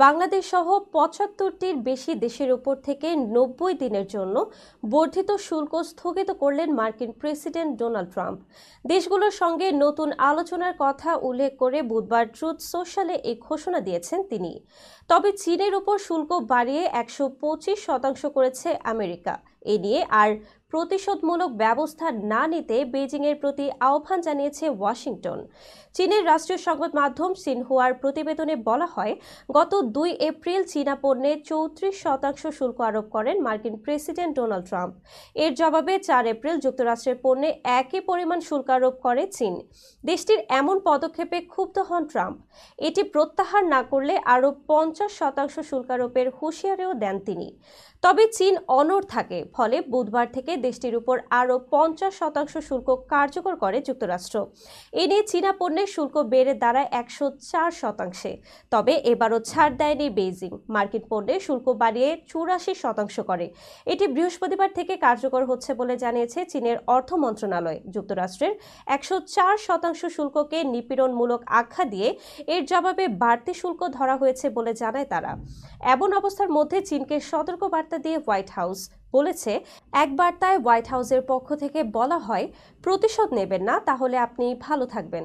বাংলাদেশ সহ ৭৫টির বেশি দেশের উপর থেকে ৯০ দিনের জন্য বর্ধিত শুল্ক স্থগিত করলেন মার্কিন প্রেসিডেন্ট ডোনাল্ড ট্রাম্প। দেশগুলোর সঙ্গে নতুন আলোচনার কথা উল্লেখ করে বুধবার ট্রুথ সোশ্যালে এই ঘোষণা দিয়েছেন তিনি। তবে চীনের উপর শুল্ক বাড়িয়ে ১২৫% করেছে আমেরিকা। এ নিয়ে আর প্রতিশোধমূলক ব্যবস্থা না নিতে বেজিংয়ের প্রতি আহ্বান জানিয়েছে ওয়াশিংটন। চীনের রাষ্ট্রীয় সংবাদ মাধ্যম সিনহুয়ার প্রতিবেদনে বলা হয়, গত ২ এপ্রিল চীনা পণ্যে ৩৪% শুল্ক আরোপ করেন মার্কিন প্রেসিডেন্ট ডোনাল্ড ট্রাম্প। এর জবাবে ৪ এপ্রিল যুক্তরাষ্ট্রের পণ্যে একই পরিমাণ শুল্ক আরোপ করে চীন। দেশটির এমন পদক্ষেপে ক্ষুব্ধ হন ট্রাম্প। এটি প্রত্যাহার না করলে আরও ৫০% শুল্ক আরোপের হুঁশিয়ারিও দেন তিনি। তবে চীন অনড় থাকে, ফলে বুধবার থেকে দেশটির উপর আরও ৫০% শুল্ক কার্যকর করে যুক্তরাষ্ট্র। এ নিয়ে চীনা পণ্যের শুল্ক বেড়ে দাঁড়ায় ১০৪%। তবে এবারও ছাড় দেয়নি বেইজিং, মার্কিন পণ্যের শুল্ক বাড়িয়ে ৮৪% করে। এটি বৃহস্পতিবার থেকে কার্যকর হচ্ছে বলে জানিয়েছে চীনের অর্থ মন্ত্রণালয়। যুক্তরাষ্ট্রের ১০৪% শুল্ককে নিপীড়নমূলক আখ্যা দিয়ে এর জবাবে বাড়তি শুল্ক ধরা হয়েছে বলে জানায় তারা। এমন অবস্থার মধ্যে চীনকে সতর্ক বার্তা দিয়ে হোয়াইট হাউস বলেছে, এক বার্তায় হোয়াইট হাউসের পক্ষ থেকে বলা হয়, প্রতিশোধ নেবেন না, তাহলে আপনি ভালো থাকবেন।